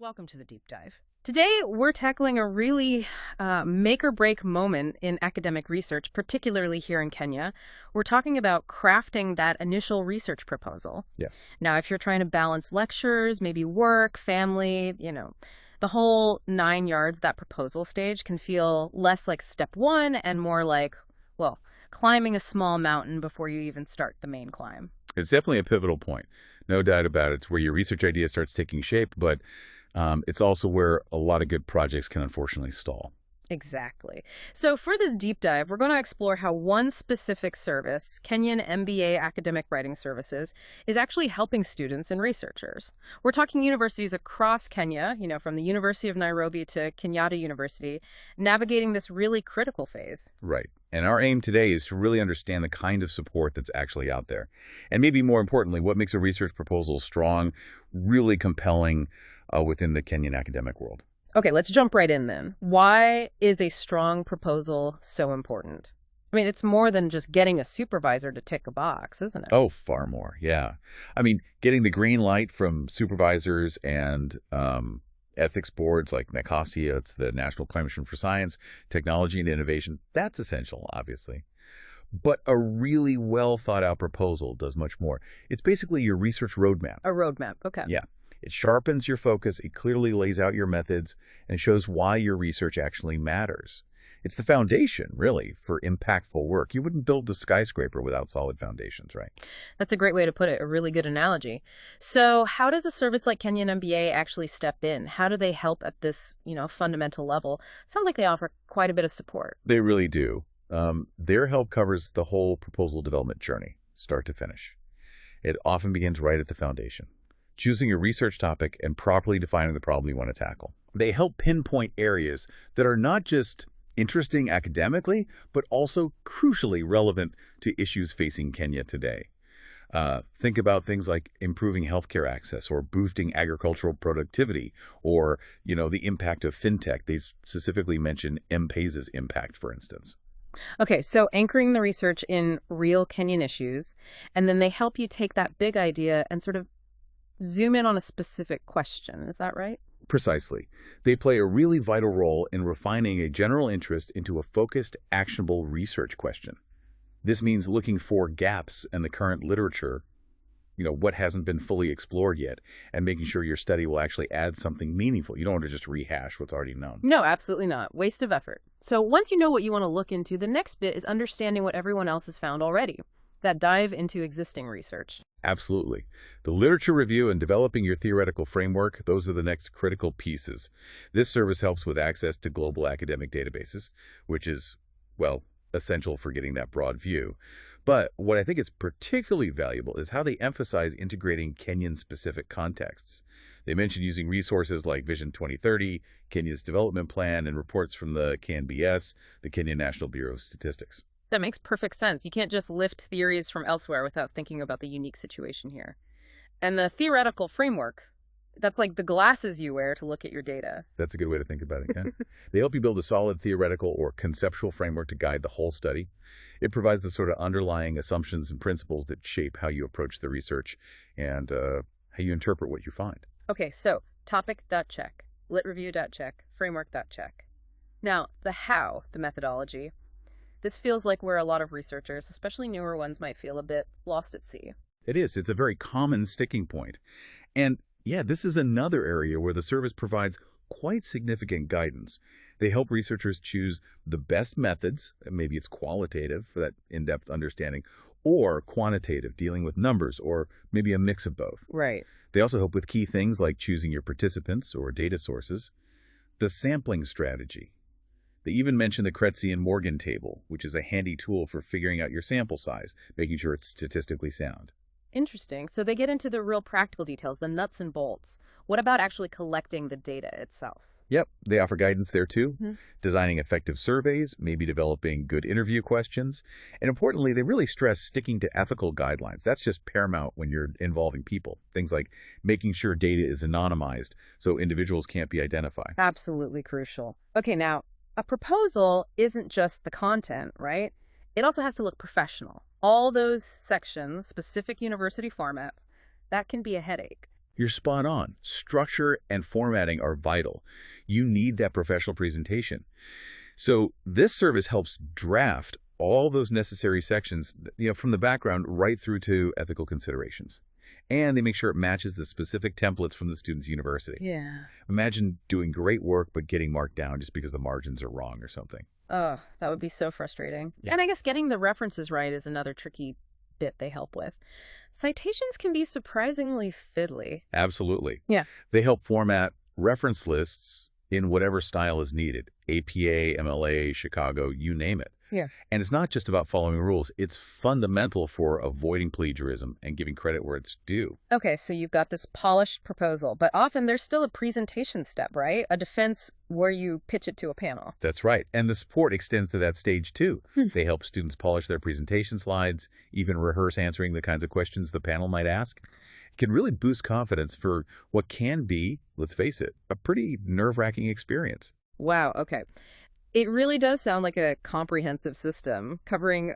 Welcome to the Deep Dive. Today, we're tackling a really make-or-break moment in academic research, particularly here in Kenya. We're talking about crafting that initial research proposal. Yeah. Now, if you're trying to balance lectures, maybe work, family, the whole 9 yards, that proposal stage can feel less like step one and more like, well, climbing a small mountain before you even start the main climb. It's definitely a pivotal point. No doubt about it. It's where your research idea starts taking shape, but it's also where a lot of good projects can unfortunately stall. Exactly. So for this deep dive, we're going to explore how one specific service, Kenyan MBA Academic Writing Services, is actually helping students and researchers. We're talking universities across Kenya, from the University of Nairobi to Kenyatta University, navigating this really critical phase. Right. And our aim today is to really understand the kind of support that's actually out there. And maybe more importantly, what makes a research proposal strong, really compelling within the Kenyan academic world. Okay, let's jump right in then. Why is a strong proposal so important? I mean, it's more than just getting a supervisor to tick a box, isn't it? Oh, far more, yeah. I mean, getting the green light from supervisors and ethics boards like NACASIA, it's the National Commission for Science, Technology and Innovation, that's essential, obviously. But a really well thought out proposal does much more. It's basically your research roadmap. A roadmap, okay. Yeah. It sharpens your focus, it clearly lays out your methods, and shows why your research actually matters. It's the foundation, really, for impactful work. You wouldn't build a skyscraper without solid foundations, right? That's a great way to put it, a really good analogy. So how does a service like Kenyan MBA actually step in? How do they help at this, fundamental level? It sounds like they offer quite a bit of support. They really do. Their help covers the whole proposal development journey, start to finish. It often begins right at the foundation, choosing a research topic and properly defining the problem you want to tackle. They help pinpoint areas that are not just interesting academically, but also crucially relevant to issues facing Kenya today. Think about things like improving healthcare access or boosting agricultural productivity or, the impact of fintech. They specifically mention M-PESA's impact, for instance. Okay, so anchoring the research in real Kenyan issues, and then they help you take that big idea and sort of zoom in on a specific question. Is that right? Precisely. They play a really vital role in refining a general interest into a focused, actionable research question. This means looking for gaps in the current literature, what hasn't been fully explored yet, and making sure your study will actually add something meaningful. You don't want to just rehash what's already known. No, absolutely not. Waste of effort. So once you know what you want to look into, the next bit is understanding what everyone else has found already. That dive into existing research. Absolutely. The literature review and developing your theoretical framework, those are the next critical pieces. This service helps with access to global academic databases, which is, essential for getting that broad view. But what I think is particularly valuable is how they emphasize integrating Kenyan-specific contexts. They mention using resources like Vision 2030, Kenya's development plan, and reports from the KNBS, the Kenya National Bureau of Statistics. That makes perfect sense. You can't just lift theories from elsewhere without thinking about the unique situation here. And the theoretical framework, that's like the glasses you wear to look at your data. That's a good way to think about it, yeah. They help you build a solid theoretical or conceptual framework to guide the whole study. It provides the sort of underlying assumptions and principles that shape how you approach the research and how you interpret what you find. Okay, so topic.check, lit review.check, framework.check. Now, the how, the methodology. This feels like where a lot of researchers, especially newer ones, might feel a bit lost at sea. It is. It's a very common sticking point. And yeah, this is another area where the service provides quite significant guidance. They help researchers choose the best methods, maybe it's qualitative for that in-depth understanding, or quantitative, dealing with numbers, or maybe a mix of both. Right. They also help with key things like choosing your participants or data sources, the sampling strategy. They even mention the Kretzi and Morgan table, which is a handy tool for figuring out your sample size, making sure it's statistically sound. Interesting. So they get into the real practical details, the nuts and bolts. What about actually collecting the data itself? Yep, they offer guidance there too, Mm-hmm. designing effective surveys, maybe developing good interview questions. And importantly, they really stress sticking to ethical guidelines. That's just paramount when you're involving people. Things like making sure data is anonymized so individuals can't be identified. Absolutely crucial. Okay, now, a proposal isn't just the content, right? It also has to look professional. All those sections, specific university formats, that can be a headache. You're spot on. Structure and formatting are vital. You need that professional presentation. So this service helps draft all those necessary sections, from the background right through to ethical considerations. And they make sure it matches the specific templates from the student's university. Yeah. Imagine doing great work but getting marked down just because the margins are wrong or something. Oh, that would be so frustrating. Yeah. And I guess getting the references right is another tricky bit they help with. Citations can be surprisingly fiddly. Absolutely. Yeah. They help format reference lists in whatever style is needed. APA, MLA, Chicago, you name it. Yeah. And it's not just about following rules. It's fundamental for avoiding plagiarism and giving credit where it's due. Okay, so you've got this polished proposal, but often there's still a presentation step, right? A defense where you pitch it to a panel. That's right. And the support extends to that stage too. They help students polish their presentation slides, even rehearse answering the kinds of questions the panel might ask. It can really boost confidence for what can be, let's face it, a pretty nerve-wracking experience. Wow, okay. It really does sound like a comprehensive system covering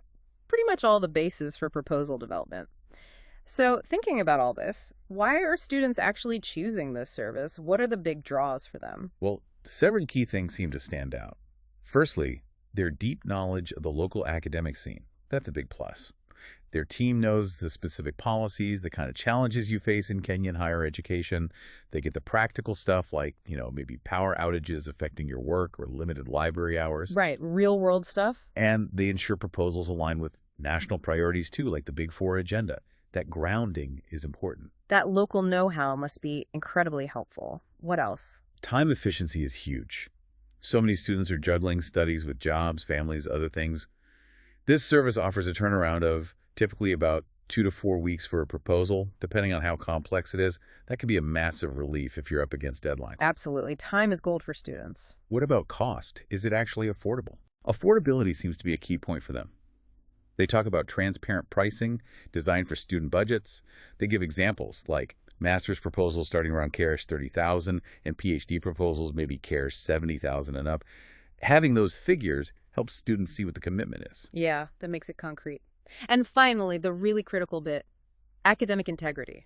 pretty much all the bases for proposal development. So thinking about all this, why are students actually choosing this service? What are the big draws for them? Well, several key things seem to stand out. Firstly, their deep knowledge of the local academic scene. That's a big plus. Their team knows the specific policies, the kind of challenges you face in Kenyan higher education. They get the practical stuff like, maybe power outages affecting your work or limited library hours. Right, real world stuff? And they ensure proposals align with national priorities too, like the Big Four agenda. That grounding is important. That local know-how must be incredibly helpful. What else? Time efficiency is huge. So many students are juggling studies with jobs, families, other things. This service offers a turnaround of typically about 2 to 4 weeks for a proposal. Depending on how complex it is, that can be a massive relief if you're up against deadlines. Absolutely. Time is gold for students. What about cost? Is it actually affordable? Affordability seems to be a key point for them. They talk about transparent pricing, designed for student budgets. They give examples like master's proposals starting around CARES 30,000 and PhD proposals maybe CARES 70,000 and up. Having those figures helps students see what the commitment is. Yeah, that makes it concrete. And finally, the really critical bit, academic integrity,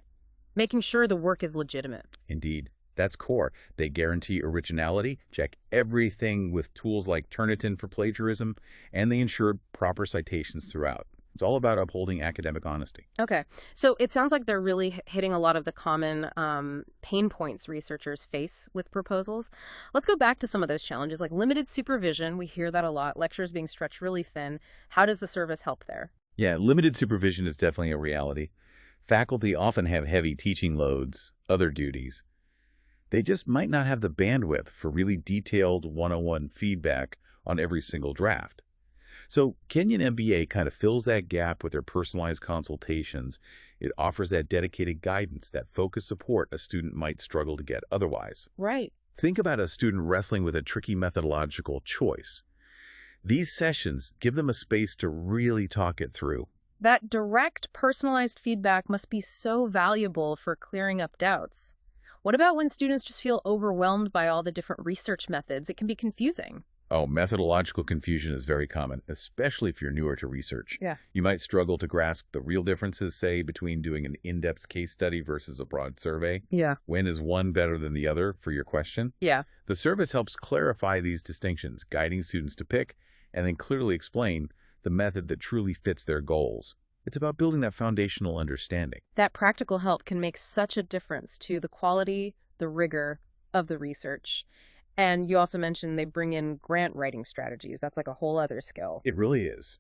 making sure the work is legitimate. Indeed. That's core. They guarantee originality, check everything with tools like Turnitin for plagiarism, and they ensure proper citations throughout. It's all about upholding academic honesty. Okay, so it sounds like they're really hitting a lot of the common pain points researchers face with proposals. Let's go back to some of those challenges, like limited supervision. We hear that a lot. Lectures being stretched really thin. How does the service help there? Yeah, limited supervision is definitely a reality. Faculty often have heavy teaching loads, other duties. They just might not have the bandwidth for really detailed one-on-one feedback on every single draft. So Kenyan MBA kind of fills that gap with their personalized consultations. It offers that dedicated guidance, that focused support a student might struggle to get otherwise. Right. Think about a student wrestling with a tricky methodological choice. These sessions give them a space to really talk it through. That direct, personalized feedback must be so valuable for clearing up doubts. What about when students just feel overwhelmed by all the different research methods? It can be confusing. Oh, methodological confusion is very common, especially if you're newer to research. Yeah. You might struggle to grasp the real differences, say, between doing an in-depth case study versus a broad survey. Yeah. When is one better than the other for your question? Yeah. The service helps clarify these distinctions, guiding students to pick and then clearly explain the method that truly fits their goals. It's about building that foundational understanding. That practical help can make such a difference to the quality, the rigor of the research. And you also mentioned they bring in grant writing strategies. That's like a whole other skill. It really is.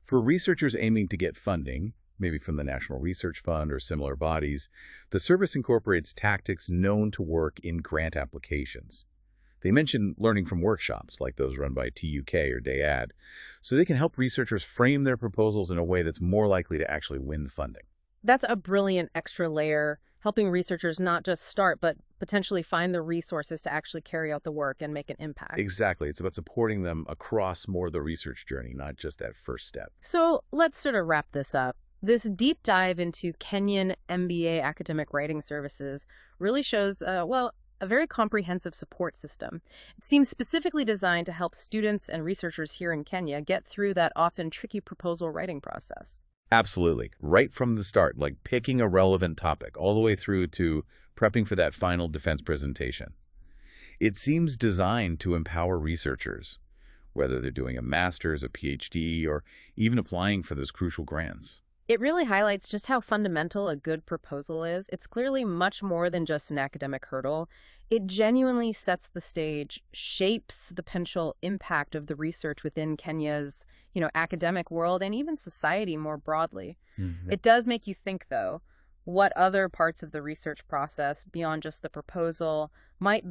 For researchers aiming to get funding, maybe from the National Research Fund or similar bodies, the service incorporates tactics known to work in grant applications. They mention learning from workshops like those run by TUK or DAAD, so they can help researchers frame their proposals in a way that's more likely to actually win funding. That's a brilliant extra layer, helping researchers not just start, but potentially find the resources to actually carry out the work and make an impact. Exactly. It's about supporting them across more of the research journey, not just that first step. So let's sort of wrap this up. This deep dive into Kenyan MBA academic writing services really shows, a very comprehensive support system. It seems specifically designed to help students and researchers here in Kenya get through that often tricky proposal writing process. Absolutely. Right from the start, like picking a relevant topic all the way through to prepping for that final defense presentation. It seems designed to empower researchers, whether they're doing a master's, a PhD, or even applying for those crucial grants. It really highlights just how fundamental a good proposal is. It's clearly much more than just an academic hurdle. It genuinely sets the stage, shapes the potential impact of the research within Kenya's, academic world and even society more broadly. Mhm. It does make you think, though, what other parts of the research process beyond just the proposal might benefit